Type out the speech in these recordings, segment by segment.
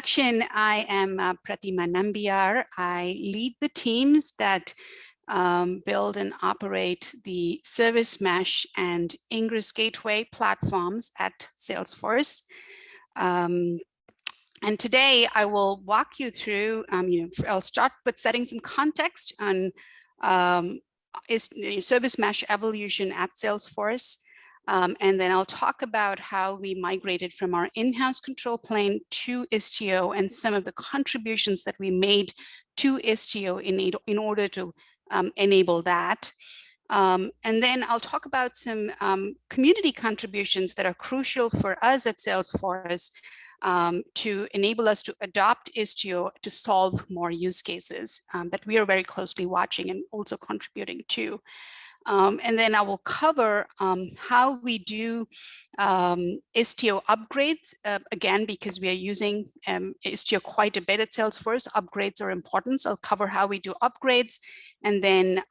introduction, I am Pratima Nambiar. I lead the teams that build and operate the Service Mesh and Ingress Gateway platforms at Salesforce. And today I will walk you through, I'll start with setting some context on Service Mesh evolution at Salesforce. And then I'll talk about how we migrated from our in-house control plane to Istio and some of the contributions that we made to Istio in order to enable that. And then I'll talk about some community contributions that are crucial for us at Salesforce to enable us to adopt Istio to solve more use cases that we are very closely watching and also contributing to. And then I will cover how we do Istio upgrades, again, because we are using Istio quite a bit at Salesforce. Upgrades are important, so I'll cover how we do upgrades and then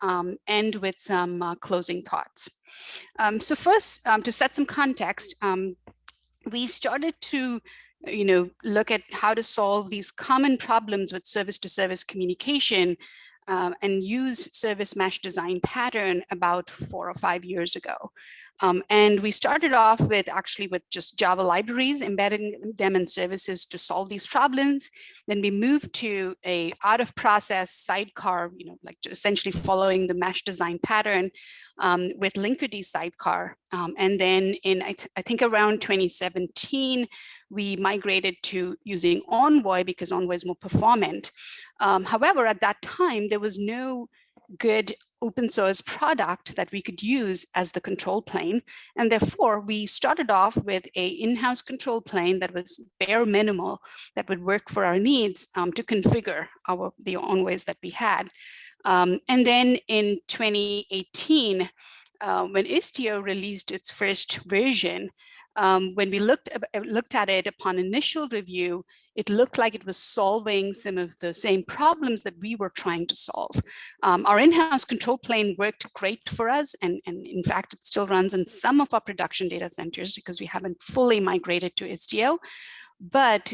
end with some closing thoughts. So first, to set some context, we started to look at how to solve these common problems with service-to-service communication and use service mesh design pattern about 4 or 5 years ago. And we started off with just Java libraries, embedding them in services to solve these problems. Then we moved to a out of process sidecar, like essentially following the mesh design pattern with Linkerd sidecar. And then in, I think around 2017, we migrated to using Envoy because Envoy is more performant. However, at that time, there was no good open source product that we could use as the control plane. And therefore, we started off with a in-house control plane that was bare minimal that would work for our needs to configure the Envoys that we had. And then in 2018, when Istio released its first version, when we looked at it upon initial review, it looked like it was solving some of the same problems that we were trying to solve. Our in-house control plane worked great for us, and in fact, it still runs in some of our production data centers because we haven't fully migrated to Istio. But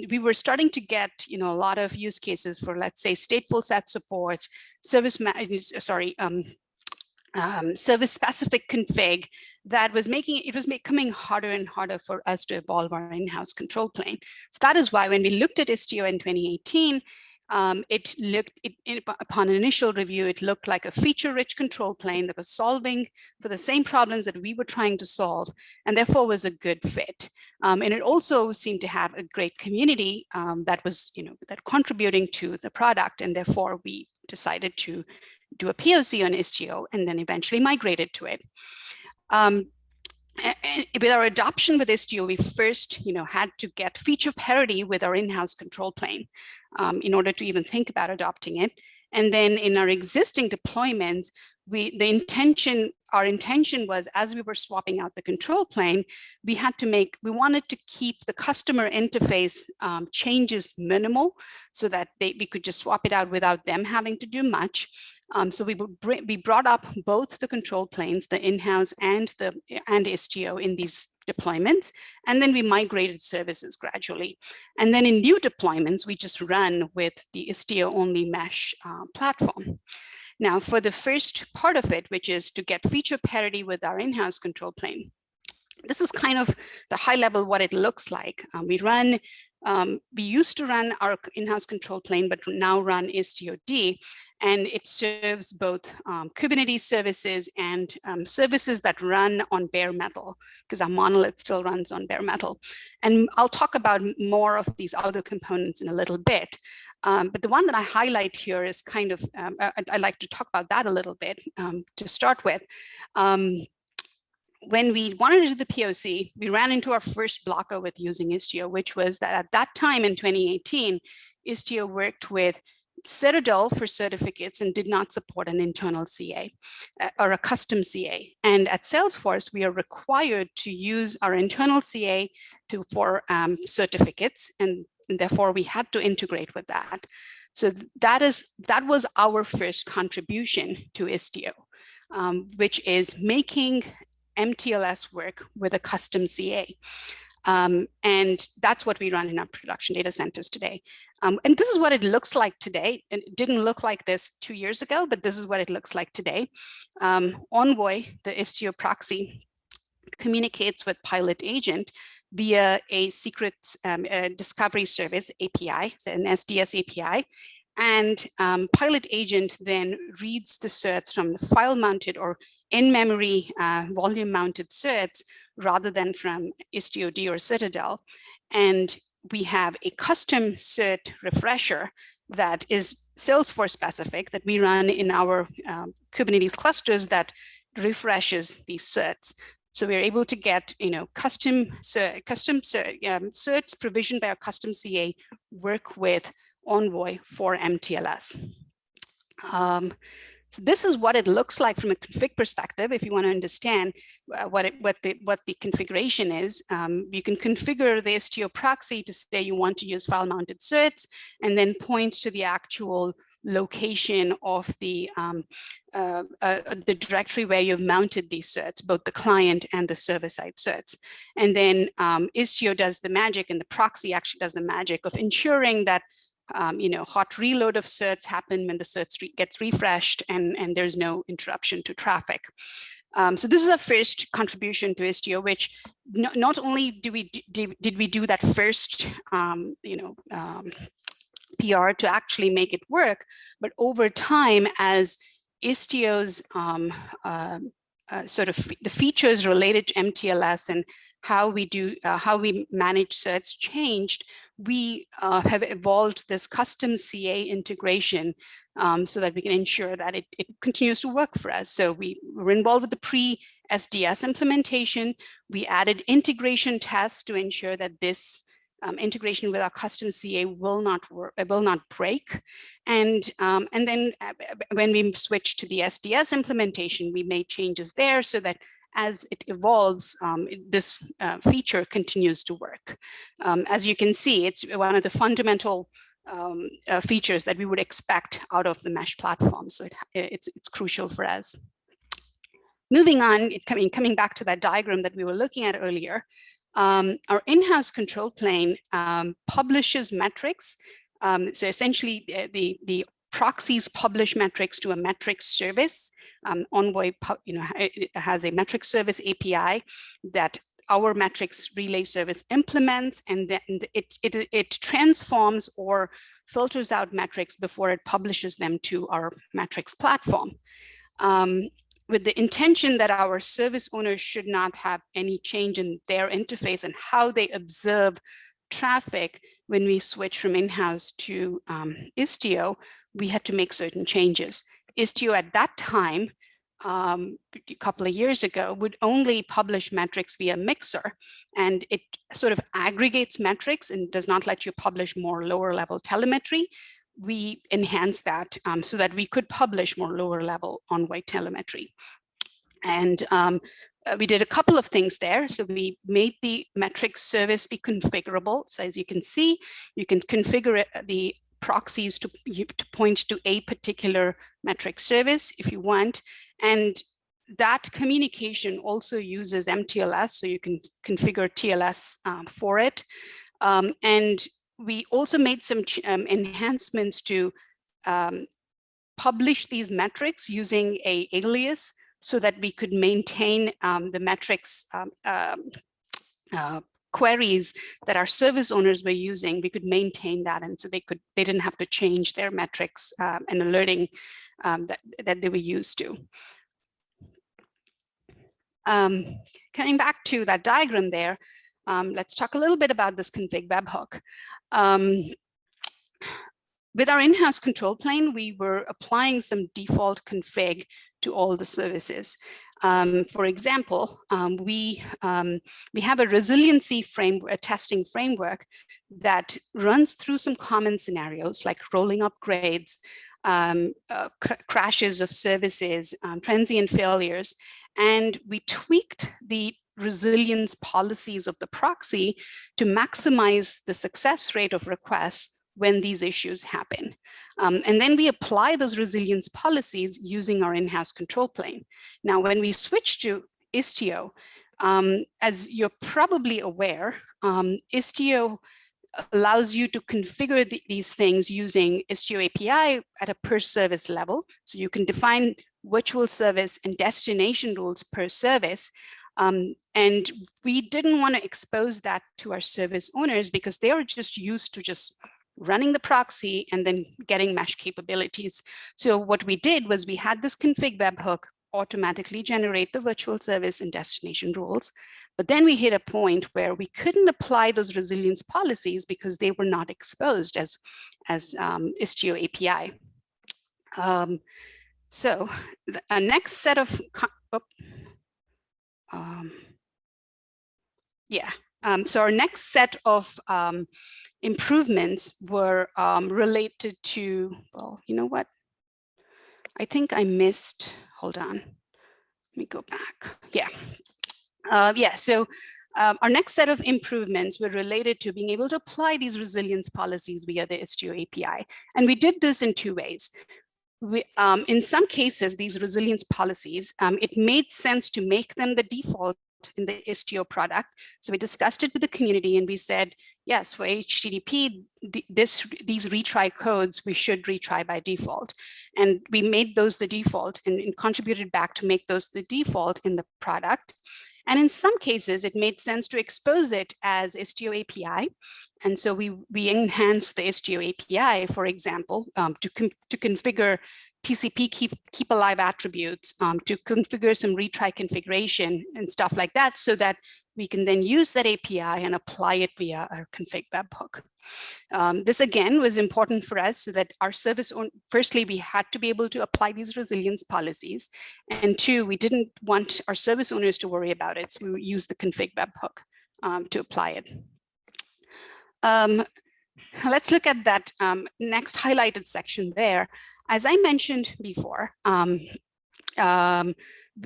we were starting to get, a lot of use cases for, let's say, stateful set support, service-specific config that was becoming harder and harder for us to evolve our in-house control plane. So that is why when we looked at Istio in 2018, upon initial review, it looked like a feature-rich control plane that was solving for the same problems that we were trying to solve, and therefore was a good fit. And it also seemed to have a great community that was, that contributing to the product, and therefore we decided to do a POC on Istio and then eventually migrated to it. With our adoption with Istio, we first, had to get feature parity with our in-house control plane in order to even think about adopting it. And then in our existing deployments, our intention was, as we were swapping out the control plane, we wanted to keep the customer interface changes minimal so that we could just swap it out without them having to do much. So we brought up both the control planes, the in-house and Istio in these deployments, and then we migrated services gradually. And then in new deployments, we just run with the Istio-only mesh platform. Now, for the first part of it, which is to get feature parity with our in-house control plane, this is kind of the high level what it looks like. We used to run our in-house control plane, but now run Istio-D, and it serves both Kubernetes services and services that run on bare metal, because our monolith still runs on bare metal. And I'll talk about more of these other components in a little bit. But the one that I highlight here is kind of, I'd like to talk about that a little bit to start with. When we wanted to do the POC, we ran into our first blocker with using Istio, which was that at that time in 2018, Istio worked with Citadel for certificates and did not support an internal CA or a custom CA. And at Salesforce, we are required to use our internal CA for certificates, and therefore we had to integrate with that. So that was our first contribution to Istio, which is making MTLS work with a custom CA. And that's what we run in our production data centers today. And this is what it looks like today. And it didn't look like this 2 years ago, but this is what it looks like today. Envoy, the Istio proxy, communicates with Pilot Agent via a secret discovery service API, so an SDS API. And Pilot Agent then reads the certs from the file-mounted or in-memory volume-mounted certs rather than from Istio or Citadel. And we have a custom cert refresher that is Salesforce specific that we run in our Kubernetes clusters that refreshes these certs. So we're able to get, custom certs provisioned by our custom CA work with Envoy for MTLS. So this is what it looks like from a config perspective. If you want to understand what the configuration is, you can configure the Istio proxy to say you want to use file-mounted certs, and then point to the actual location of the directory where you've mounted these certs, both the client and the server-side certs. And then Istio does the magic, and the proxy actually does the magic of ensuring that hot reload of certs happen when the certs gets refreshed, and there's no interruption to traffic. So this is our first contribution to Istio, which not only did we do that first, PR to actually make it work, but over time, as Istio's sort of the features related to MTLS and how we manage certs changed, we have evolved this custom CA integration so that we can ensure that it continues to work for us. So we were involved with the pre-SDS implementation. We added integration tests to ensure that this integration with our custom CA will not break. And then when we switched to the SDS implementation, we made changes there so that as it evolves, this feature continues to work. As you can see, it's one of the fundamental features that we would expect out of the mesh platform. So it's crucial for us. Moving on, coming back to that diagram that we were looking at earlier, our in-house control plane publishes metrics. So essentially, the proxies publish metrics to a metrics service. Envoy, it has a metrics service API that our metrics relay service implements, and then it transforms or filters out metrics before it publishes them to our metrics platform. With the intention that our service owners should not have any change in their interface and how they observe traffic when we switch from in-house to Istio, we had to make certain changes. Istio at that time, a couple of years ago, would only publish metrics via Mixer, and it sort of aggregates metrics and does not let you publish more lower level telemetry. We enhanced that so that we could publish more lower level Envoy telemetry. And we did a couple of things there. So we made the metrics service be configurable. So as you can see, you can configure the proxies to point to a particular metric service if you want. And that communication also uses MTLS, so you can configure TLS for it. And we also made some enhancements to publish these metrics using an alias so that we could maintain the metrics queries that our service owners were using. We could maintain that, and so they didn't have to change their metrics and alerting that they were used to. Coming back to that diagram there, let's talk a little bit about this config webhook. With our in-house control plane, we were applying some default config to all the services. For example, we have a resiliency framework, a testing framework that runs through some common scenarios like rolling upgrades, crashes of services, transient failures, and we tweaked the resilience policies of the proxy to maximize the success rate of requests when these issues happen. And then we apply those resilience policies using our in-house control plane. Now, when we switch to Istio, As you're probably aware, Istio allows you to configure these things using Istio API at a per service level. So you can define virtual service and destination rules per service. And we didn't want to expose that to our service owners because they are just used to just running the proxy and then getting mesh capabilities. So what we did was we had this config webhook automatically generate the virtual service and destination rules. But then we hit a point where we couldn't apply those resilience policies because they were not exposed as Istio API. So the next set of, so our next set of improvements were related to, well, you know what? I think I missed, hold on, let me go back. So our next set of improvements were related to being able to apply these resilience policies via the Istio API. And we did this in two ways. In some cases, these resilience policies, it made sense to make them the default in the Istio product. So we discussed it with the community and we said, yes, for HTTP, these retry codes, we should retry by default. And we made those the default and contributed back to make those the default in the product. And in some cases, it made sense to expose it as Istio API. And so we enhanced the Istio API, for example, to configure TCP keep alive attributes, to configure some retry configuration and stuff like that, so that we can then use that API and apply it via our config webhook. This again was important for us so that our service, firstly, we had to be able to apply these resilience policies. And two, we didn't want our service owners to worry about it. So we used the config webhook to apply it. Let's look at that next highlighted section there. As I mentioned before,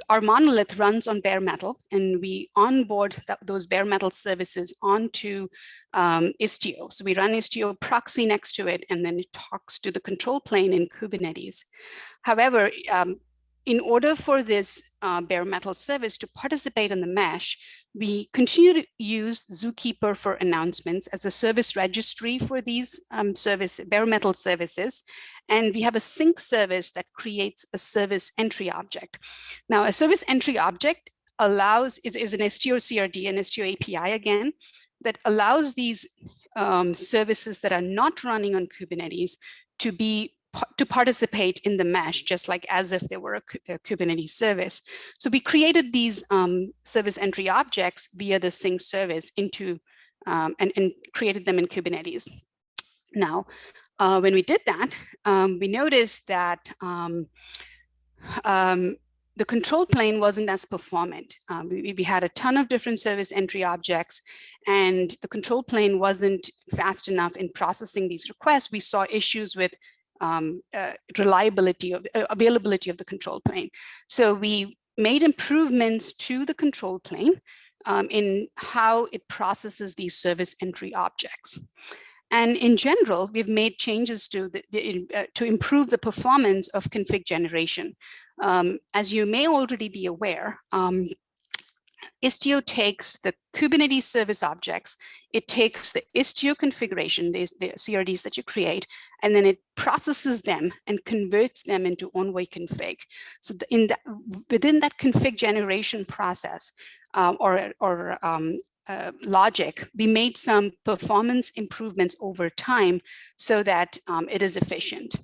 our monolith runs on bare metal, and we onboard those bare metal services onto Istio. So we run Istio proxy next to it, and then it talks to the control plane in Kubernetes. However, in order for this bare metal service to participate in the mesh, we continue to use Zookeeper for announcements as a service registry for these bare metal services. And we have a sync service that creates a service entry object. Now, a service entry object is an Istio CRD, an Istio API again, that allows these services that are not running on Kubernetes to participate in the mesh, just like as if they were a Kubernetes service. So we created these service entry objects via the sync service into and created them in Kubernetes. Now, when we did that, we noticed that the control plane wasn't as performant. We had a ton of different service entry objects, and the control plane wasn't fast enough in processing these requests. We saw issues with availability of the control plane. So we made improvements to the control plane in how it processes these service entry objects. And in general, we've made changes to improve the performance of config generation. As you may already be aware, Istio takes the Kubernetes service objects, it takes the Istio configuration, the CRDs that you create, and then it processes them and converts them into Envoy config. So within that config generation process logic, we made some performance improvements over time so that it is efficient.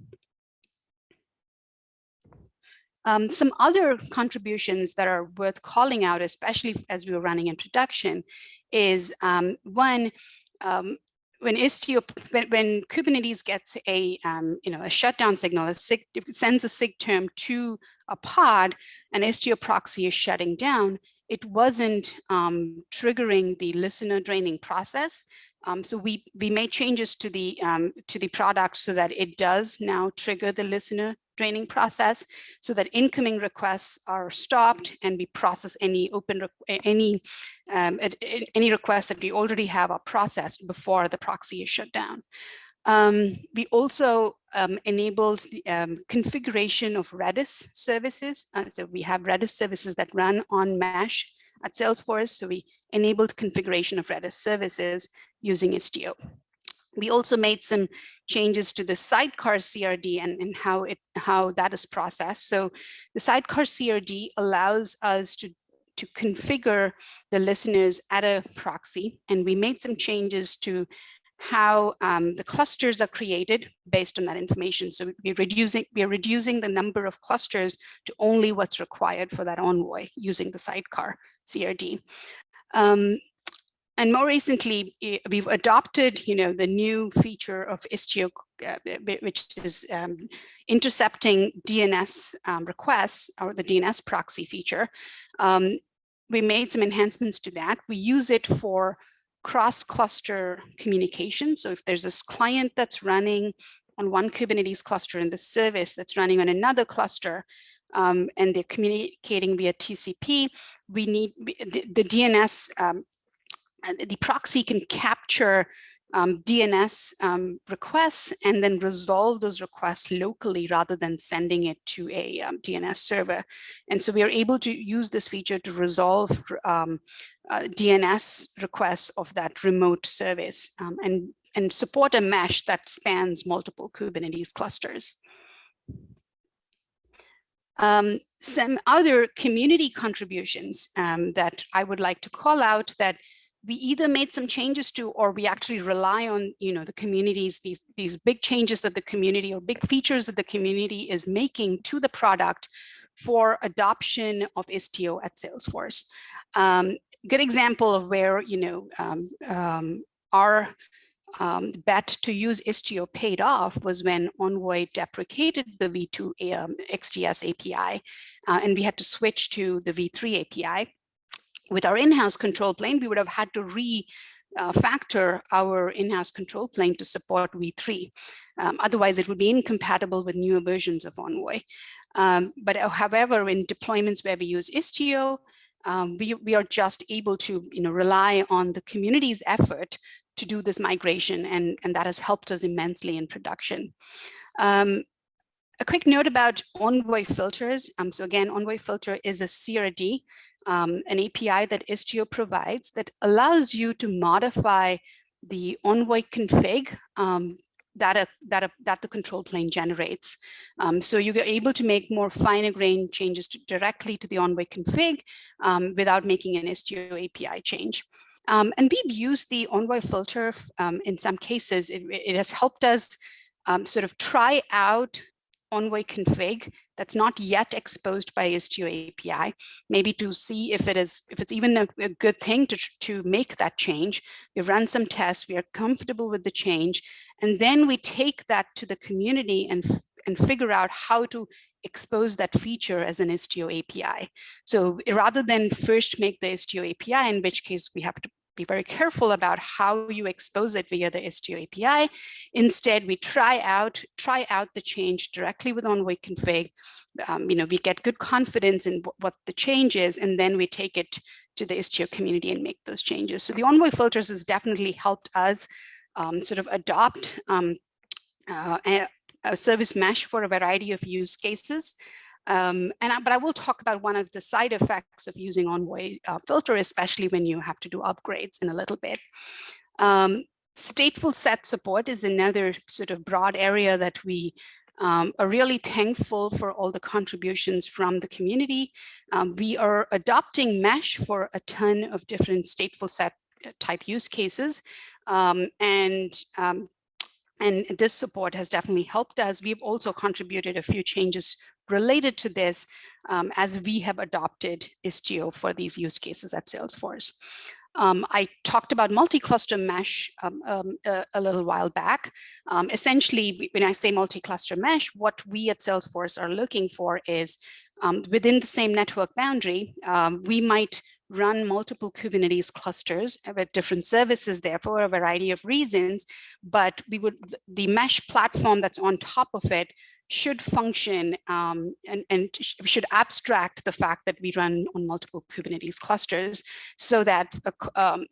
Some other contributions that are worth calling out, especially as we were running in production, is one, when Kubernetes gets a shutdown signal, it sends a SIG term to a pod, and Istio proxy is shutting down, it wasn't triggering the listener draining process. So we made changes to the product so that it does now trigger the listener draining process, so that incoming requests are stopped and we process any requests that we already have are processed before the proxy is shut down. We also enabled the configuration of Redis services. So we have Redis services that run on mesh at Salesforce. So we enabled configuration of Redis services using Istio. We also made some changes to the sidecar CRD and how that is processed. So the sidecar CRD allows us to configure the listeners at a proxy, and we made some changes to how the clusters are created based on that information. So we're reducing the number of clusters to only what's required for that envoy using the sidecar CRD. And more recently, we've adopted, the new feature of Istio, which is intercepting DNS requests, or the DNS proxy feature. We made some enhancements to that. We use it for cross-cluster communication. So if there's this client that's running on one Kubernetes cluster and the service that's running on another cluster, and they're communicating via TCP, we need the DNS. The proxy can capture DNS requests and then resolve those requests locally rather than sending it to a DNS server. And so we are able to use this feature to resolve DNS requests of that remote service and support a mesh that spans multiple Kubernetes clusters. Some other community contributions that I would like to call out that we either made some changes to, or we actually rely on, the communities, these big changes that the community, or big features that the community is making to the product for adoption of Istio at Salesforce. Good example of where, our bet to use Istio paid off was when Envoy deprecated the V2 XDS API, and we had to switch to the V3 API. With our in-house control plane, we would have had to refactor our in-house control plane to support V3. Otherwise, it would be incompatible with newer versions of Envoy. But however, in deployments where we use Istio, we are just able to rely on the community's effort to do this migration, and that has helped us immensely in production. A quick note about Envoy Filters. So again, Envoy Filter is a CRD, an API that Istio provides that allows you to modify the Envoy config that the control plane generates. So you're able to make more finer-grained changes directly to the Envoy config without making an Istio API change. And we've used the Envoy filter in some cases. It has helped us sort of try out Envoy config that's not yet exposed by Istio API, maybe to see if it's even a good thing to make that change. We run some tests, we are comfortable with the change, and then we take that to the community and figure out how to expose that feature as an Istio API. So rather than first make the Istio API, in which case we have to be very careful about how you expose it via the Istio API. Instead, we try out the change directly with Envoy config. We get good confidence in what the change is, and then we take it to the Istio community and make those changes. So the Envoy filters has definitely helped us sort of adopt a service mesh for a variety of use cases. But I will talk about one of the side effects of using Envoy filter, especially when you have to do upgrades in a little bit. Stateful set support is another sort of broad area that we are really thankful for all the contributions from the community. We are adopting mesh for a ton of different stateful set type use cases. And this support has definitely helped us. We've also contributed a few changes related to this as we have adopted Istio for these use cases at Salesforce. I talked about multi-cluster mesh a little while back. Essentially, when I say multi-cluster mesh, what we at Salesforce are looking for is within the same network boundary, we might run multiple Kubernetes clusters with different services there for a variety of reasons, but the mesh platform that's on top of it should function and should abstract the fact that we run on multiple Kubernetes clusters, so that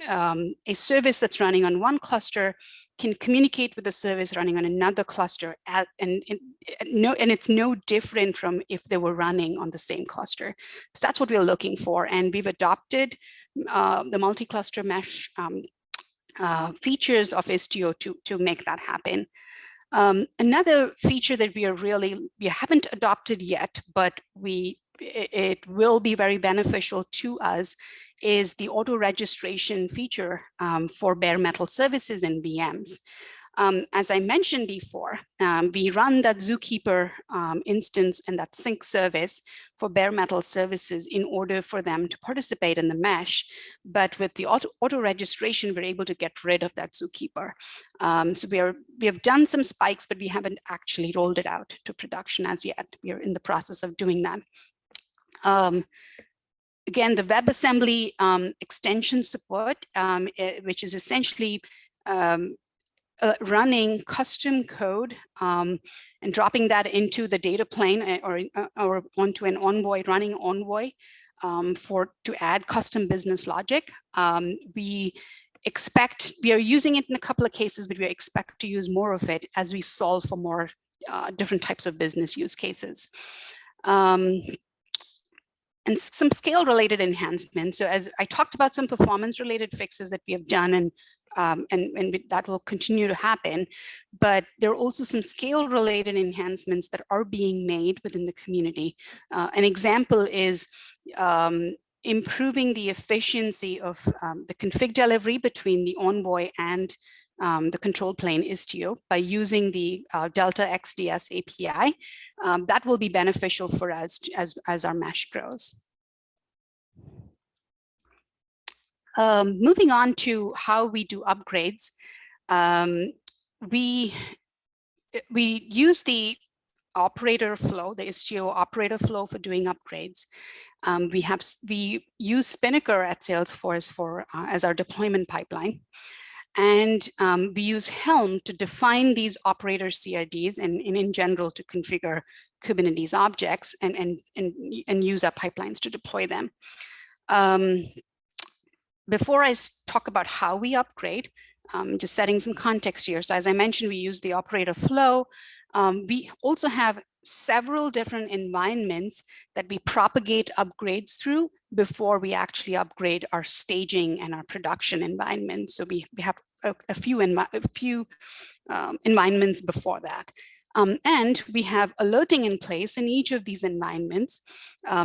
a service that's running on one cluster can communicate with the service running on another cluster, and it's no different from if they were running on the same cluster. So that's what we're looking for, and we've adopted the multi-cluster mesh features of Istio to make that happen. Another feature that we haven't adopted yet, but it will be very beneficial to us, is the auto registration feature for bare metal services and VMs. As I mentioned before, we run that Zookeeper instance and that sync service for bare metal services in order for them to participate in the mesh. But with the auto registration, we're able to get rid of that Zookeeper. So we have done some spikes, but we haven't actually rolled it out to production as yet. We are in the process of doing that. Again, the WebAssembly extension support, which is essentially running custom code and dropping that into the data plane or onto an Envoy, running Envoy to add custom business logic. We are using it in a couple of cases, but we expect to use more of it as we solve for more different types of business use cases. And some scale-related enhancements. So as I talked about some performance-related fixes that we have done, and that will continue to happen, but there are also some scale-related enhancements that are being made within the community. An example is improving the efficiency of the config delivery between the Envoy and the control plane Istio by using the Delta XDS API. That will be beneficial for us as our mesh grows. Moving on to how we do upgrades, we use the operator flow, the Istio operator flow for doing upgrades. We use Spinnaker at Salesforce as our deployment pipeline. And we use Helm to define these operator CRDs and in general to configure Kubernetes objects and use our pipelines to deploy them. Before I talk about how we upgrade, just setting some context here. So as I mentioned, we use the operator flow. We also have several different environments that we propagate upgrades through before we actually upgrade our staging and our production environment. So we have a few environments before that. And we have alerting in place in each of these environments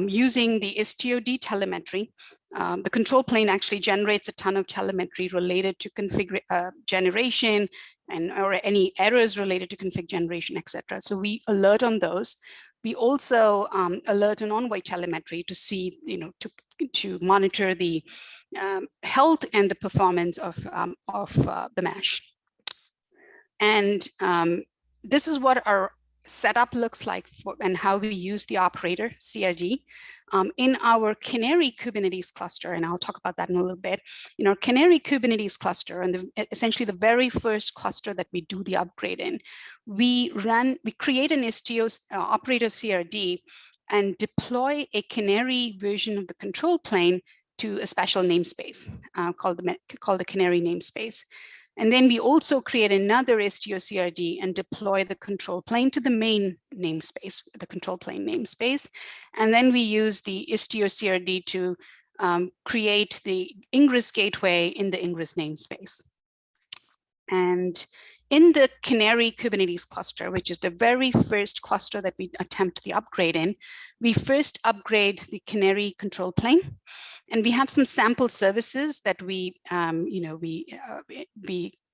using the Istio telemetry. The control plane actually generates a ton of telemetry related to config generation or any errors related to config generation, etc. So we alert on those. We also alert on Envoy telemetry to see, to monitor the health and the performance of the mesh. And this is what our setup looks like and how we use the operator CRD in our Canary Kubernetes cluster, and I'll talk about that in a little bit. In our Canary Kubernetes cluster, and essentially the very first cluster that we do the upgrade in, we create an Istio operator CRD and deploy a Canary version of the control plane to a special namespace called the Canary namespace. And then we also create another Istio CRD and deploy the control plane to the main namespace, the control plane namespace. And then we use the Istio CRD to create the Ingress gateway in the Ingress namespace. And in the Canary Kubernetes cluster, which is the very first cluster that we attempt the upgrade in, we first upgrade the Canary control plane. And we have some sample services that we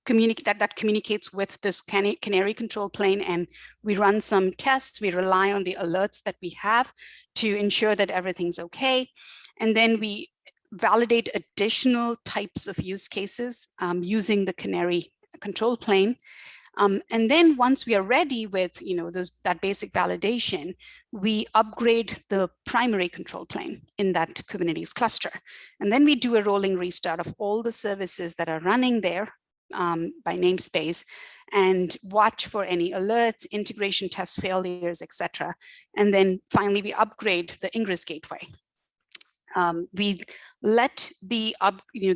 communicate that communicates with this Canary control plane, and we run some tests. We rely on the alerts that we have to ensure that everything's okay. And then we validate additional types of use cases using the Canary control plane. And then once we are ready with that basic validation, we upgrade the primary control plane in that Kubernetes cluster. And then we do a rolling restart of all the services that are running there by namespace. and watch for any alerts, integration test failures, etc. And then finally, we upgrade the ingress gateway. We let the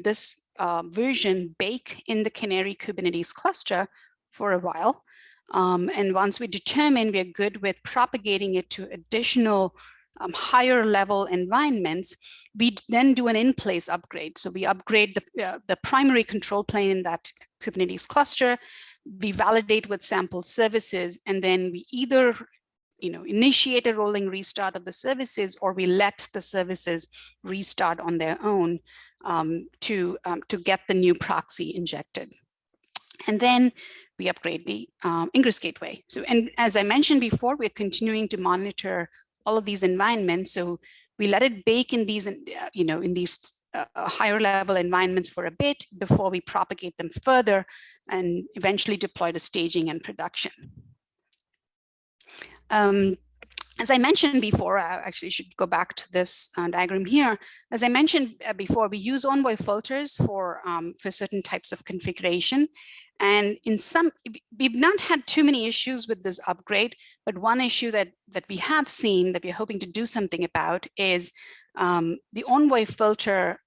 this version bake in the Canary Kubernetes cluster for a while. And once we determine we're good with propagating it to additional higher level environments, we then do an in-place upgrade. So we upgrade the primary control plane in that Kubernetes cluster, we validate with sample services, and then we either initiate a rolling restart of the services, or we let the services restart on their own to get the new proxy injected. And then we upgrade the ingress gateway. So, and as I mentioned before, we're continuing to monitor all of these environments. So we let it bake in these, in these higher level environments for a bit before we propagate them further and eventually deploy to staging and production. As I mentioned before, I actually should go back to this diagram here. As I mentioned before, we use OnBoard filters for certain types of configuration. And in some, we've not had too many issues with this upgrade, but one issue that we have seen that we're hoping to do something about is the OnBoard filter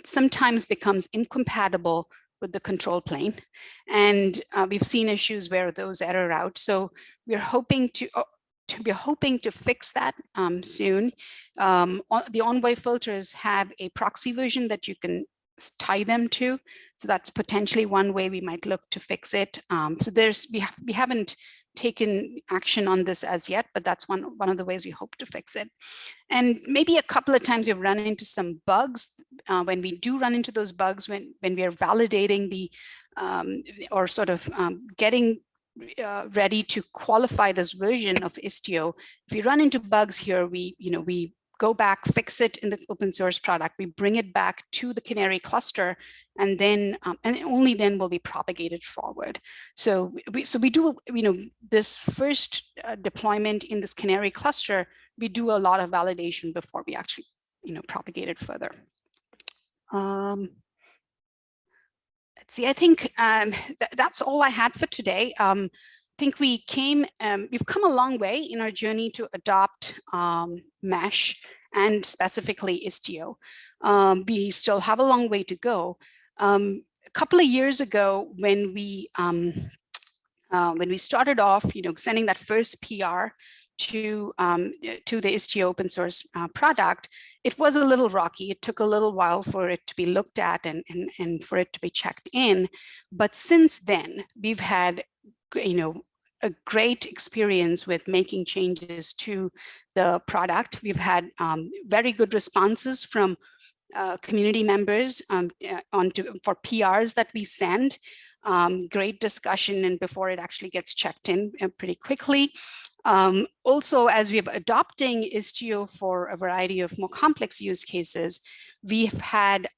sometimes becomes incompatible with the control plane. And we've seen issues where those error out. So we're hoping to fix that soon. The OnBoard filters have a proxy version that you can tie them to. So that's potentially one way we might look to fix it. So we haven't taken action on this as yet, but that's one of the ways we hope to fix it. And maybe a couple of times we've run into some bugs. When we do run into those bugs, when we are validating the, or sort of getting ready to qualify this version of Istio, if we run into bugs here, we go back, fix it in the open source product, we bring it back to the Canary cluster, and then and only then will be propagated forward. So we do, this first deployment in this Canary cluster, we do a lot of validation before we actually propagate it further. Let's see, I think that's all I had for today. I think we've come a long way in our journey to adopt mesh and specifically Istio. We still have a long way to go. A couple of years ago, when we started off, sending that first PR to the Istio open source product, it was a little rocky. It took a little while for it to be looked at and for it to be checked in. But since then, we've had, a great experience with making changes to the product. We've had very good responses from community members for PRs that we send. Great discussion, and before it actually gets checked in pretty quickly. Also, as we're adopting Istio for a variety of more complex use cases, we've had,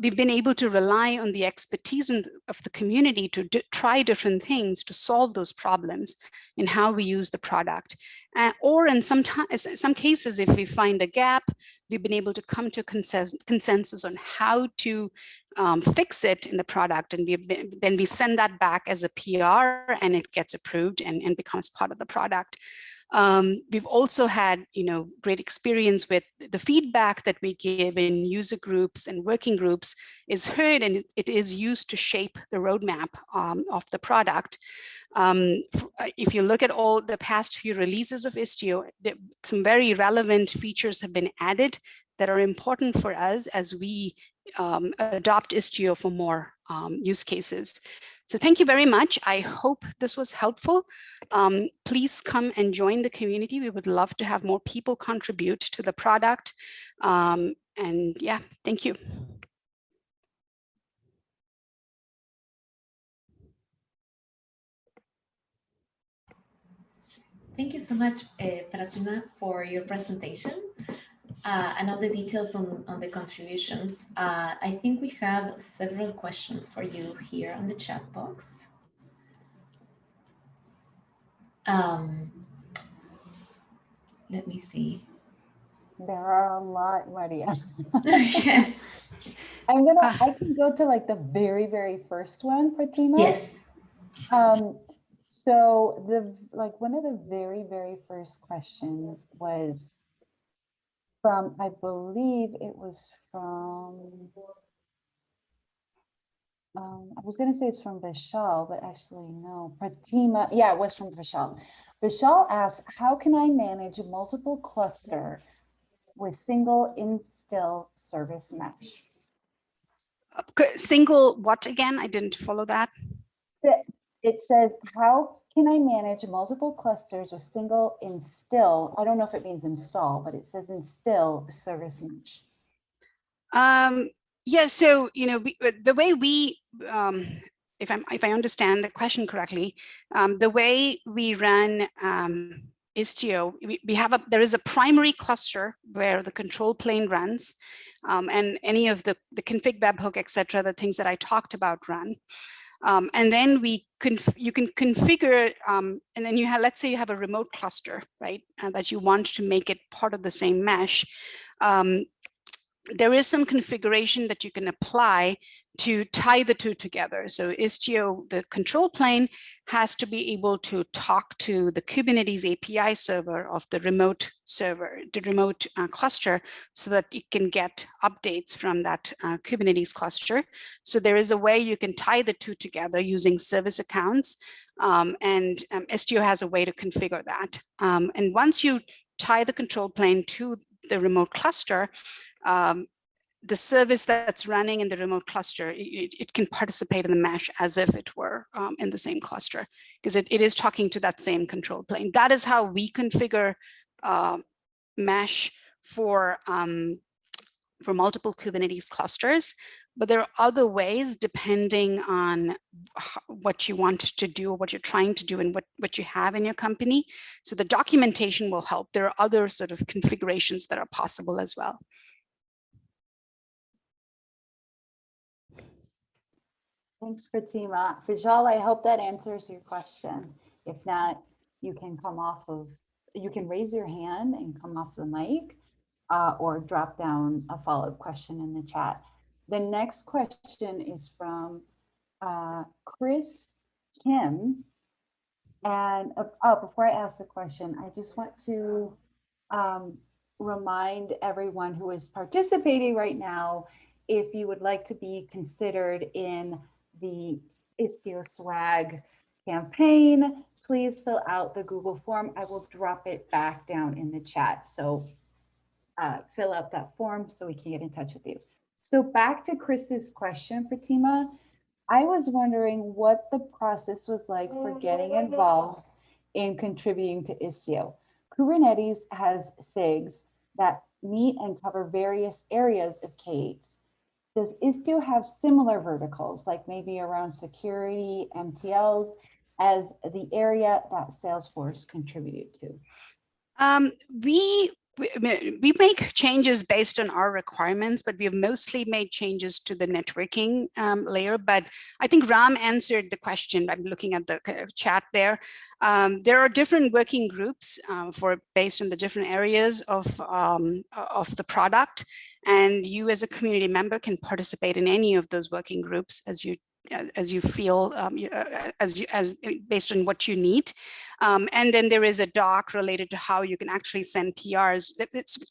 we've been able to rely on the expertise of the community to try different things to solve those problems in how we use the product. Or in some cases, if we find a gap, we've been able to come to consensus on how to fix it in the product. And then we send that back as a PR, and it gets approved and becomes part of the product. We've also had, great experience with the feedback that we give in user groups and working groups is heard, and it is used to shape the roadmap of the product. If you look at all the past few releases of Istio, some very relevant features have been added that are important for us as we adopt Istio for more use cases. So thank you very much. I hope this was helpful. Please come and join the community. We would love to have more people contribute to the product. And yeah, thank you. Thank you so much, Pratima, for your presentation and all the details on the contributions. I think we have several questions for you here on the chat box. Let me see. There are a lot, Maria. Yes. I can go to like the very, very first one, Pratima. Yes. So one of the very, very first questions was from, I believe it was from, I was going to say it's from Vishal, but actually no, Pratima. Yeah, it was from Vishal. Vishal asked, how can I manage a multiple cluster with single instill service mesh? Single what again? I didn't follow that. It says, how can I manage multiple clusters with single instill? I don't know if it means install, but it says instill service mesh. Yeah, so the way we, if I understand the question correctly, the way we run Istio, there is a primary cluster where the control plane runs, and any of the config webhook, etc., the things that I talked about run. And then you can configure, and then you have, let's say you have a remote cluster, right, that you want to make it part of the same mesh. There is some configuration that you can apply to tie the two together. So Istio, the control plane, has to be able to talk to the Kubernetes API server of the remote server, the remote cluster, so that it can get updates from that Kubernetes cluster. So there is a way you can tie the two together using service accounts, and Istio has a way to configure that. And once you tie the control plane to the remote cluster, the service that's running in the remote cluster, it can participate in the mesh as if it were in the same cluster, because it is talking to that same control plane. That is how we configure mesh for multiple Kubernetes clusters. But there are other ways depending on what you want to do, or what you're trying to do, and what you have in your company. So the documentation will help. There are other sort of configurations that are possible as well. Thanks, Pratima. Vijal, I hope that answers your question. If not, you can raise your hand and come off the mic, or drop down a follow-up question in the chat. The next question is from Chris Kim. And before I ask the question, I just want to remind everyone who is participating right now, if you would like to be considered in the Istio Swag campaign, please fill out the Google form. I will drop it back down in the chat. So fill out that form so we can get in touch with you. So back to Chris's question, Pratima, I was wondering what the process was like for getting involved in contributing to Istio. Kubernetes has SIGs that meet and cover various areas of K8. Does Istio have similar verticals, like maybe around security, MTLs, as the area that Salesforce contributed to? We make changes based on our requirements, but we have mostly made changes to the networking layer. But I think Ram answered the question. I'm looking at the chat there. There are different working groups based on the different areas of the product, and you as a community member can participate in any of those working groups as you feel, based on what you need. And then there is a doc related to how you can actually send PRs.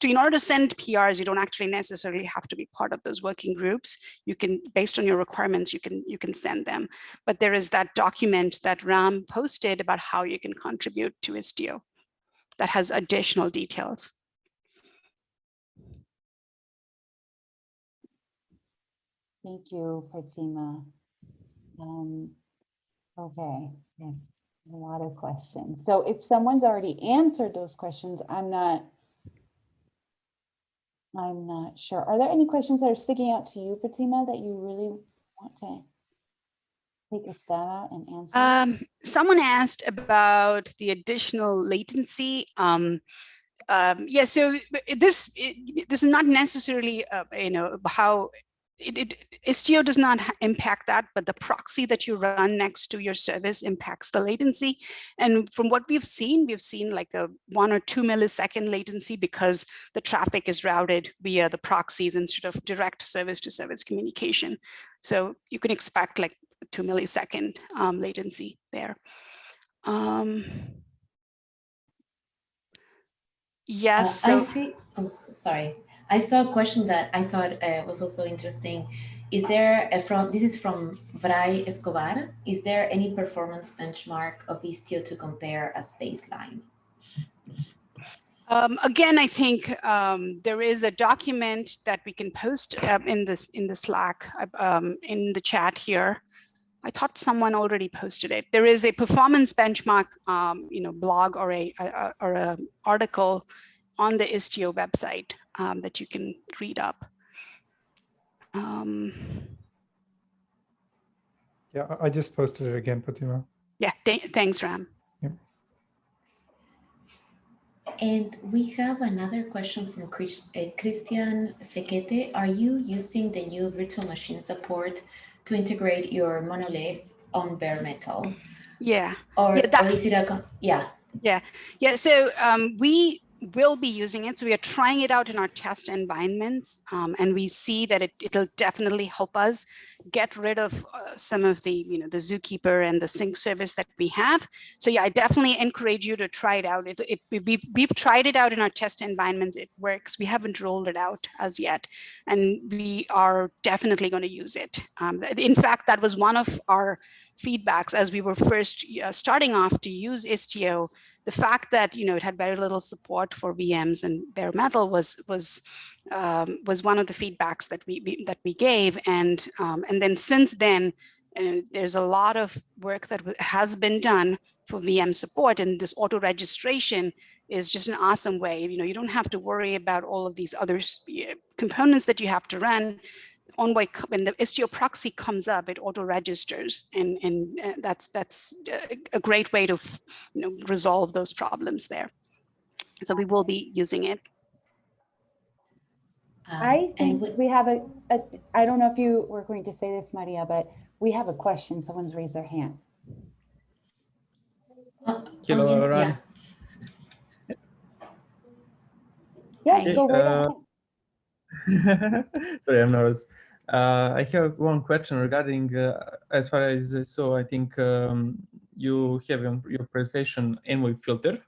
In order to send PRs, you don't actually necessarily have to be part of those working groups. You can, based on your requirements, you can send them. But there is that document that Ram posted about how you can contribute to Istio that has additional details. Thank you, Pratima. Okay, yes, a lot of questions. So if someone's already answered those questions, I'm not sure. Are there any questions that are sticking out to you, Pratima, that you really want to take a stab at and answer? Someone asked about the additional latency. Yeah, so this is not necessarily how Istio does not impact that, but the proxy that you run next to your service impacts the latency. And from what we've seen like a 1 or 2 millisecond latency because the traffic is routed via the proxies instead of direct service-to-service communication. So you can expect like 2 millisecond latency there. Yes. I see. Oh, sorry. I saw a question that I thought was also interesting. Is there this is from Bray Escobar. Is there any performance benchmark of Istio to compare as baseline? Again, I think there is a document that we can post in the Slack in the chat here. I thought someone already posted it. There is a performance benchmark, blog or a article on the Istio website that you can read up. Yeah, I just posted it again, Fatima. Yeah, thanks, Ram. Yep. And we have another question from Christian Fekete. Are you using the new virtual machine support to integrate your monolith on bare metal? Yeah. Or is it Yeah. So we will be using it. So we are trying it out in our test environments, and we see that it'll definitely help us get rid of some of the, the Zookeeper and the sync service that we have. So yeah, I definitely encourage you to try it out. We've tried it out in our test environments. It works. We haven't rolled it out as yet, and we are definitely going to use it. In fact, that was one of our feedbacks as we were first starting off to use Istio. The fact that it had very little support for VMs and bare metal was one of the feedbacks that we gave, and then since then there's a lot of work that has been done for VM support, and this auto registration is just an awesome way. You don't have to worry about all of these other components that you have to run. When the Istio proxy comes up, it auto registers, and that's a great way to resolve those problems there. So we will be using it. I think we have I don't know if you were going to say this, Maria, but we have a question. Someone's raised their hand. Hello, Ron. Yes, go right ahead. Sorry, I'm nervous. I have one question regarding, as far as so I think you have in your presentation OnBoard filter,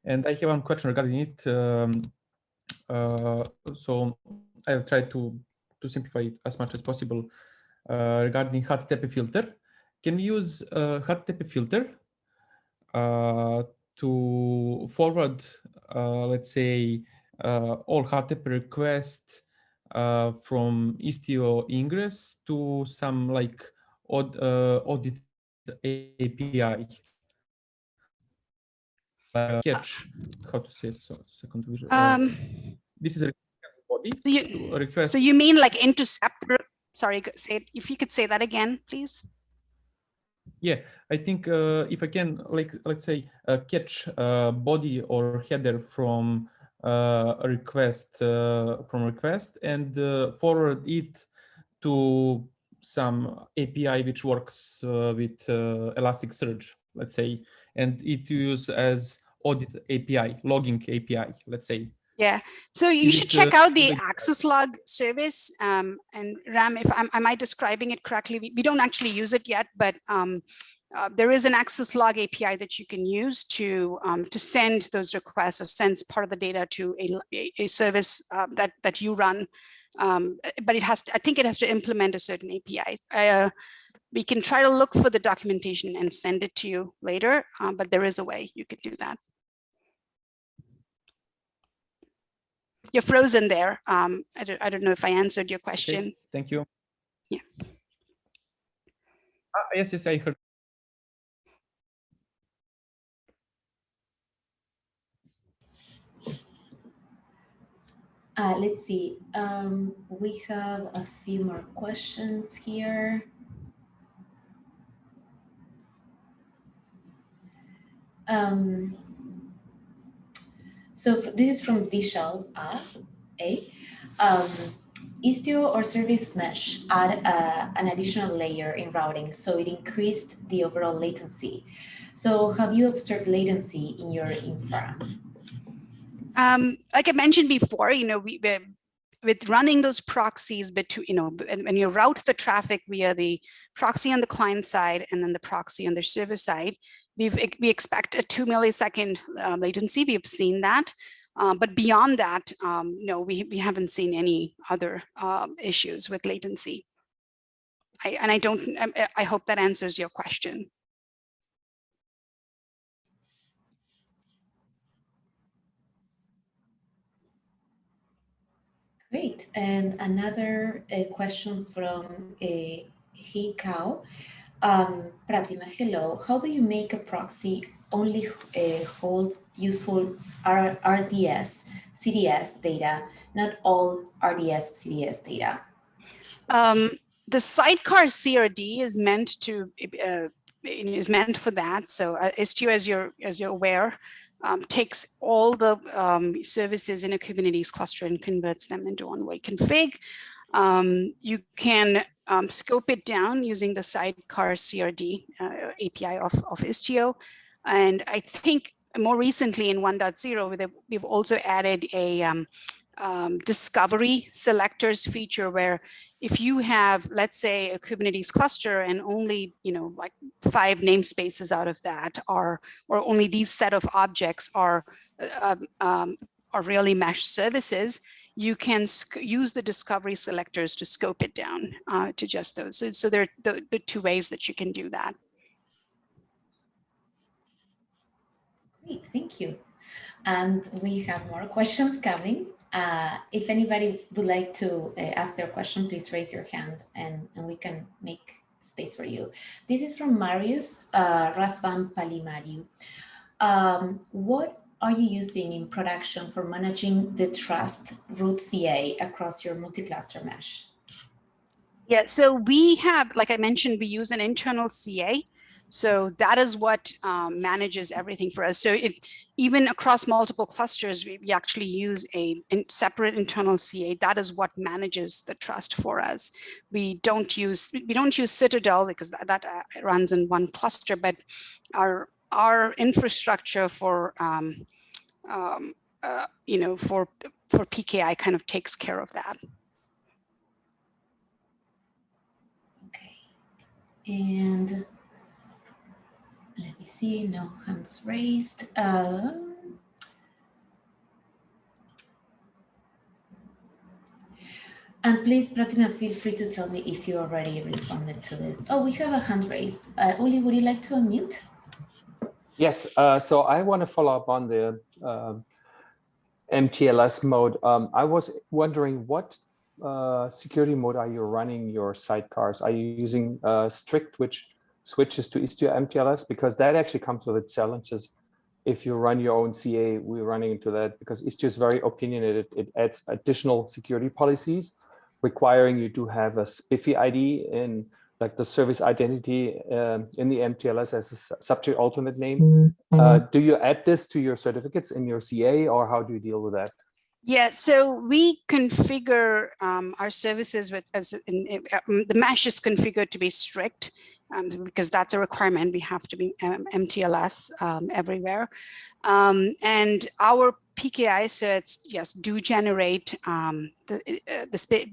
and I have one question regarding it. So I'll try to simplify it as much as possible regarding HTTP filter. Can we use HTTP filter to forward, let's say, all HTTP requests from Istio ingress to some like audit API? Catch, how to say it? So second vision. This is a body request. So you mean like interceptor? Sorry, if you could say that again, please. Yeah, I think if I can, like, let's say, catch body or header from a request and forward it to some API which works with Elasticsearch, let's say, and it use as audit API, logging API, let's say. Yeah, so you should check out the access log service. And Ram, if am I describing it correctly? We don't actually use it yet, but there is an access log API that you can use to send those requests or send part of the data to a service that you run. But it has to, I think it has to implement a certain API. We can try to look for the documentation and send it to you later, but there is a way you could do that. You're frozen there. I don't know if I answered your question. Okay, thank you. Yeah. Yes, I heard. Let's see. We have a few more questions here. So this is from Vishal A. Istio or Service Mesh add an additional layer in routing, so it increased the overall latency. So have you observed latency in your infra? Like I mentioned before, with running those proxies when you route the traffic via the proxy on the client side and then the proxy on the server side, we expect a 2 millisecond latency. We've seen that. But beyond that, no, we haven't seen any other issues with latency. I hope that answers your question. Great. And another question from Hikao. Pratima, hello. How do you make a proxy only hold useful RDS, CDS data, not all RDS, CDS data? The sidecar CRD is meant for that. So Istio, as you're aware, takes all the services in a Kubernetes cluster and converts them into one-way config. You can scope it down using the sidecar CRD API of Istio. And I think more recently in 1.0, we've also added a discovery selectors feature where if you have, let's say, a Kubernetes cluster and only, like 5 namespaces out of that or only these set of objects are really mesh services, you can use the discovery selectors to scope it down to just those. So there are the 2 ways that you can do that. Great, thank you. And we have more questions coming. If anybody would like to ask their question, please raise your hand and we can make space for you. This is from Marius Rasvan Palimariu. What are you using in production for managing the trust root CA across your multi-cluster mesh? Yeah, so we have, like I mentioned, we use an internal CA. So that is what manages everything for us. So if even across multiple clusters, we actually use a separate internal CA. That is what manages the trust for us. We don't use Citadel because that runs in one cluster, but our infrastructure for for PKI kind of takes care of that. Okay, and let me see, no hands raised. And please, Pratima, feel free to tell me if you already responded to this. Oh, we have a hand raised. Uli, would you like to unmute? Yes, so I want to follow up on the MTLS mode. I was wondering what security mode are you running your sidecars? Are you using strict, which switches to Istio MTLS? Because that actually comes with its challenges. If you run your own CA, we're running into that because Istio is very opinionated. It adds additional security policies requiring you to have a SPIFFE ID in like the service identity in the MTLS as a subject alternate name. Do you add this to your certificates in your CA or how do you deal with that? Yeah, so we configure our services the mesh is configured to be strict because that's a requirement. We have to be MTLS everywhere. And our PKI certs, yes, do generate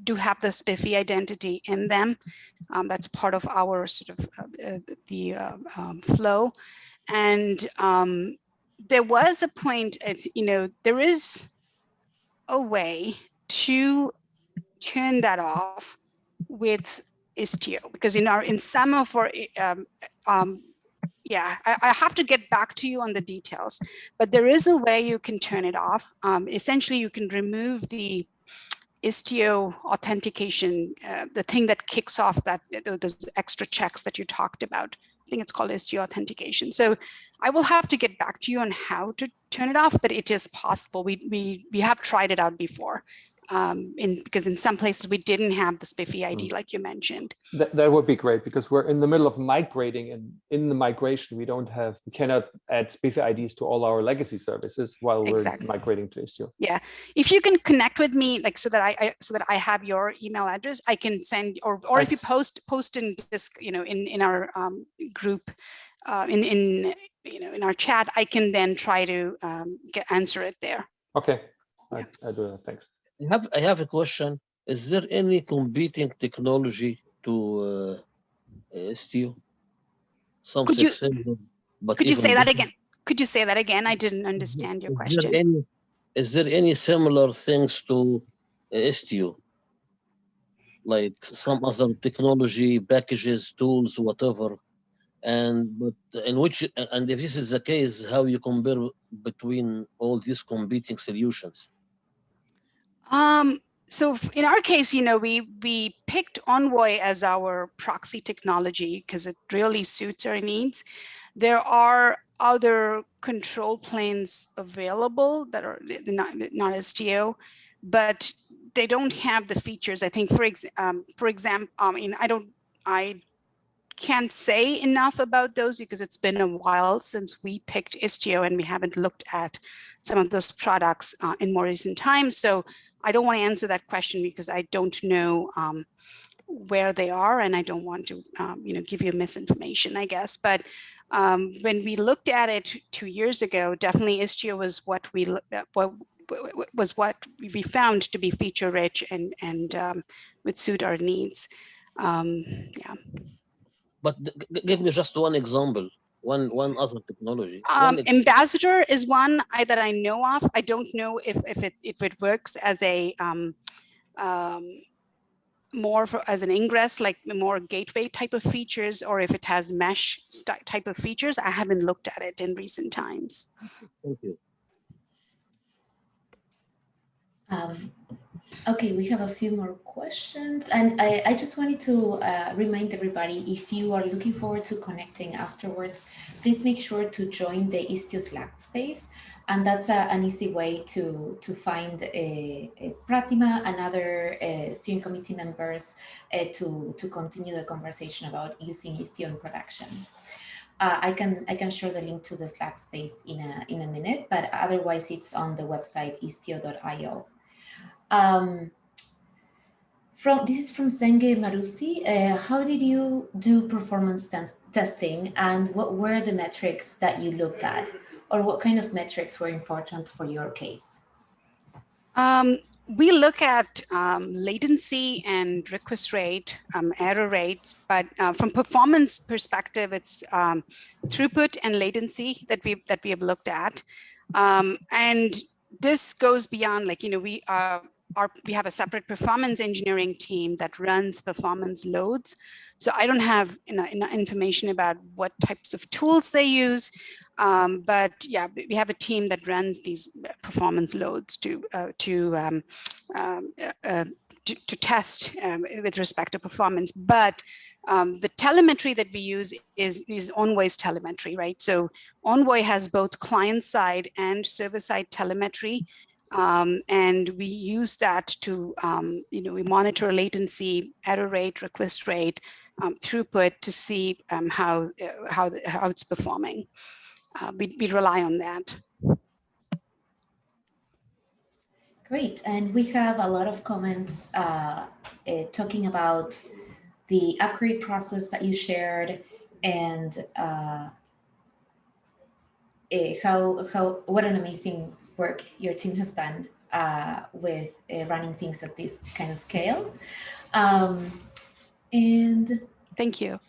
do have the SPIFFE identity in them. That's part of our sort of flow. And there was a point of, there is a way to turn that off with Istio because in some of our yeah, I have to get back to you on the details, but there is a way you can turn it off. Essentially, you can remove the Istio authentication, the thing that kicks off those extra checks that you talked about. I think it's called Istio authentication. So I will have to get back to you on how to turn it off, but it is possible. We have tried it out before. because in some places we didn't have the spiffy ID like you mentioned. That would be great, because we're in the middle of migrating, and in the migration we cannot add spiffy IDs to all our legacy services while we're migrating to Istio. Yeah, if you can connect with me, like so that I have your email address, I can send, or if you post in this, in our group, in our chat, I can then try to answer it there. Okay, Yeah. I do that. Thanks. I have a question. Is there any competing technology to Istio? Something similar, but could you say better? that again? Could you say that again? I didn't understand your question. Is there any similar things to Istio? Like some other technology, packages, tools, whatever, and if this is the case, how you compare between all these competing solutions? So in our case, we picked Envoy as our proxy technology because it really suits our needs. There are other control planes available that are not Istio, but they don't have the features. I think, for example, I can't say enough about those because it's been a while since we picked Istio and we haven't looked at some of those products in more recent times. So I don't want to answer that question because I don't know where they are, and I don't want to give you misinformation, I guess. But when we looked at it 2 years ago, definitely Istio was what we found to be feature rich and would suit our needs. Yeah. But give me just one example, one other technology. Ambassador is one that I know of. I don't know if it works as a more as an ingress, like more gateway type of features, or if it has mesh type of features. I haven't looked at it in recent times. Thank you. Okay, we have a few more questions, and I just wanted to remind everybody, if you are looking forward to connecting afterwards, please make sure to join the Istio Slack space, and that's an easy way to find Pratima and other steering committee members to continue the conversation about using Istio in production. I can share the link to the Slack space in a minute, but otherwise it's on the website istio.io. This is from Senge Marusi. How did you do performance testing, and what were the metrics that you looked at, or what kind of metrics were important for your case? We look at latency and request rate, error rates, but from performance perspective, it's throughput and latency that we have looked at, and this goes beyond, like, we have a separate performance engineering team that runs performance loads. So I don't have enough information about what types of tools they use, but yeah, we have a team that runs these performance loads to test with respect to performance. But the telemetry that we use is Envoy's telemetry, right? So Envoy has both client-side and server-side telemetry. And we use that to, we monitor latency, error rate, request rate, throughput to see how it's performing. We rely on that. Great, and we have a lot of comments talking about the upgrade process that you shared, and what an amazing work your team has done with running things at this kind of scale. And thank you.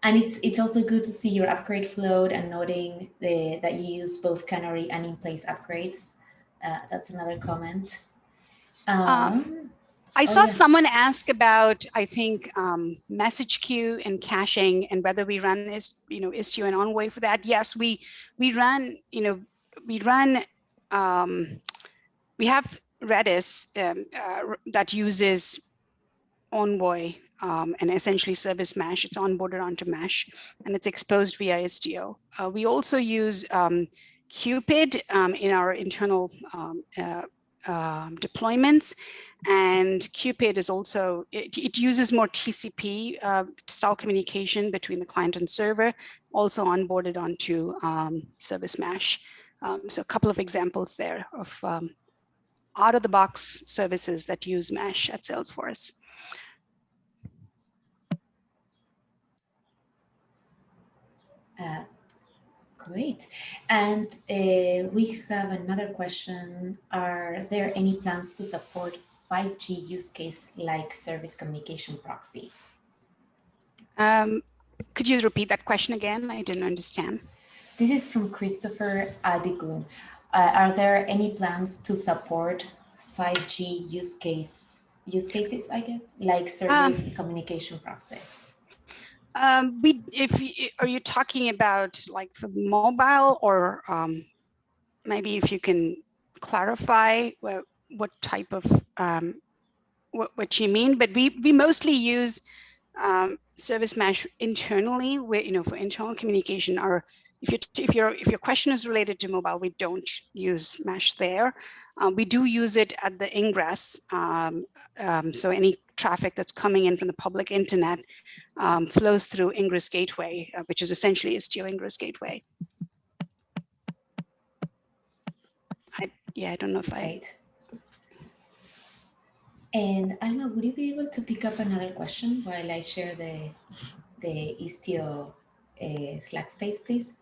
And it's also good to see your upgrade flow and noting that you use both canary and in-place upgrades. That's another comment. I saw someone ask about, I think, message queue and caching, and whether we run Istio and Envoy for that. Yes, we run. We have Redis that uses Envoy and essentially service mesh. It's onboarded onto mesh, and it's exposed via Istio. We also use Cupid in our internal deployments. And Cupid is also, it uses more TCP style communication between the client and server, also onboarded onto Service Mesh. So a couple of examples there of out-of-the-box services that use Mesh at Salesforce. Great. And we have another question. Are there any plans to support 5G use case like service communication proxy? Could you repeat that question again? I didn't understand. This is from Christopher Adigun. Are there any plans to support 5G use cases, I guess, like service communication proxy? Are you talking about like for mobile, or maybe if you can clarify what type of what you mean? But we mostly use Service Mesh internally, where, for internal communication. Or if your question is related to mobile, we don't use Mesh there. We do use it at the ingress. So any traffic that's coming in from the public internet flows through Ingress Gateway, which is essentially Istio Ingress Gateway. I don't know if Right. And Alma, would you be able to pick up another question while I share the Istio Slack space, please?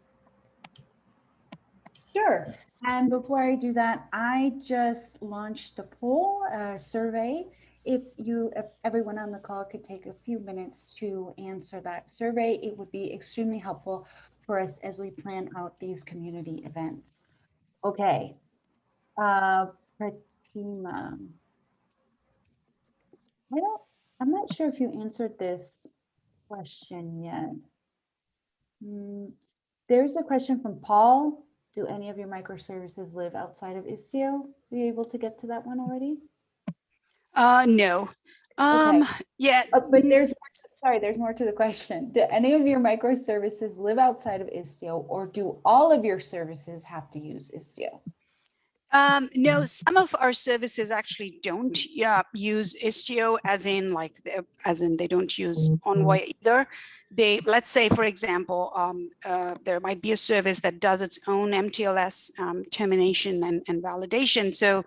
Sure. And before I do that, I just launched a poll, survey. If everyone on the call could take a few minutes to answer that survey, it would be extremely helpful for us as we plan out these community events. Okay. Pratima. I'm not sure if you answered this question yet. There's a question from Paul. Do any of your microservices live outside of Istio? Were you able to get to that one already? No. Okay. Yeah. But there's more to the question. Do any of your microservices live outside of Istio, or do all of your services have to use Istio? No, some of our services actually don't use Istio, as in they don't use Envoy either. Let's say, for example, there might be a service that does its own MLLS termination and validation. So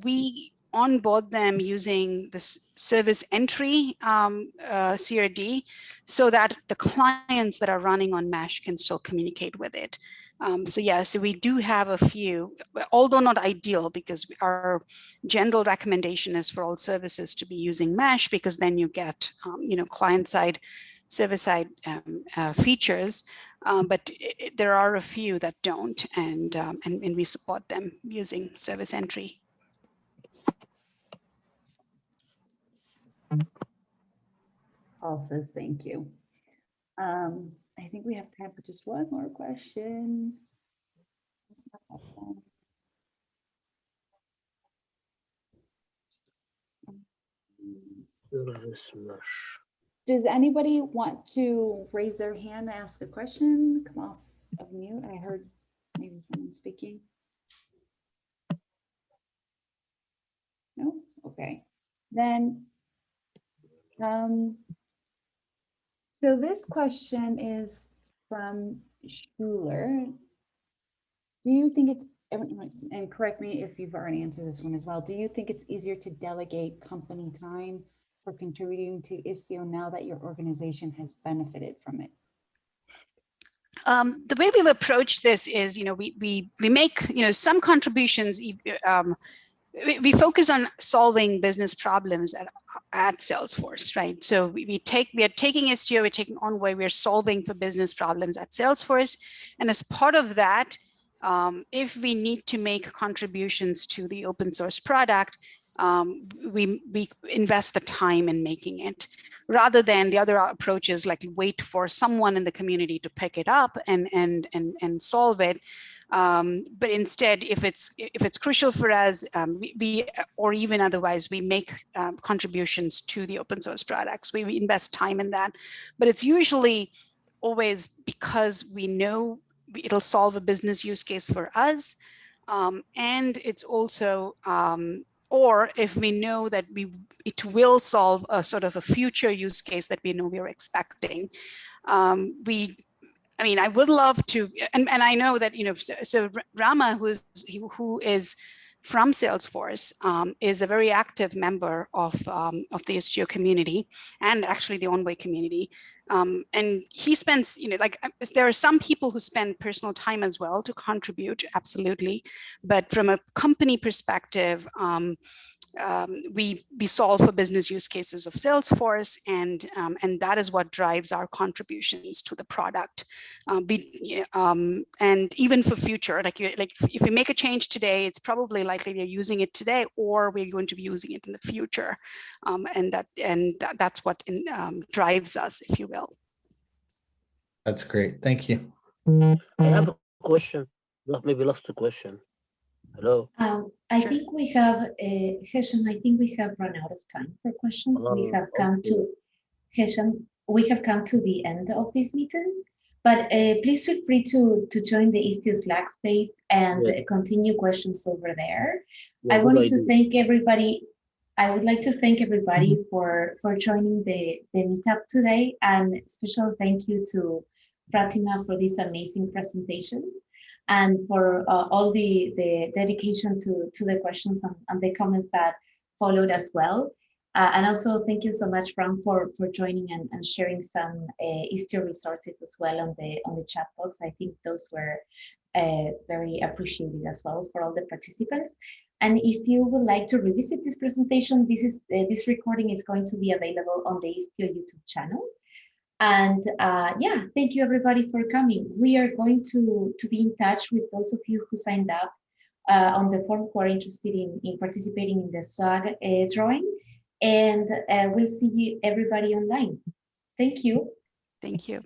we onboard them using the service entry CRD, so that the clients that are running on Mesh can still communicate with it. So we do have a few, although not ideal, because our general recommendation is for all services to be using Mesh, because then you get, client-side, server-side features. But there are a few that don't, and we support them using service entry. Paul says thank you. I think we have time for just one more question. Does anybody want to raise their hand and ask a question? Come off of mute. I heard maybe someone speaking. No? Okay. Then, so this question is from Schuler. Do you think it's, and correct me if you've already answered this one as well, do you think it's easier to delegate company time for contributing to Istio now that your organization has benefited from it? The way we've approached this is, we make, some contributions. We focus on solving business problems at Salesforce, right? So we are taking Istio, we're taking Envoy, we're solving for business problems at Salesforce. And as part of that, if we need to make contributions to the open source product, we invest the time in making it, rather than the other approaches like wait for someone in the community to pick it up and solve it. But instead, if it's crucial for us, we or even otherwise, we make contributions to the open source products. We invest time in that, but it's usually always because we know it'll solve a business use case for us, and it's also, or if we know that it will solve a sort of a future use case that we know we're expecting. I mean, I would love to, and I know that, so Rama, who is from Salesforce, is a very active member of the Istio community and actually the Envoy community. And he spends, there are some people who spend personal time as well to contribute, absolutely. But from a company perspective, we solve for business use cases of Salesforce, and that is what drives our contributions to the product. And even for future, like if we make a change today, it's probably likely we're using it today, or we're going to be using it in the future, and that's what drives us, if you will. That's great. Thank you. I have a question. Maybe last question. Hello. I think we have, Hesham, I think we have run out of time for questions. We have come to, Hesham, we have come to the end of this meeting, but please feel free to join the Istio Slack space and continue questions over there. I wanted to thank everybody. I would like to thank everybody for joining the meetup today, and special thank you to Pratima for this amazing presentation, and for all the dedication to the questions and the comments that followed as well. And also thank you so much, Ram, for joining and sharing some Istio resources as well on the chat box. I think those were very appreciated as well for all the participants. And if you would like to revisit this presentation, this recording is going to be available on the Istio YouTube channel. And yeah, thank you everybody for coming. We are going to be in touch with those of you who signed up on the form who are interested in participating in the swag drawing. And we'll see you everybody online. Thank you. Thank you.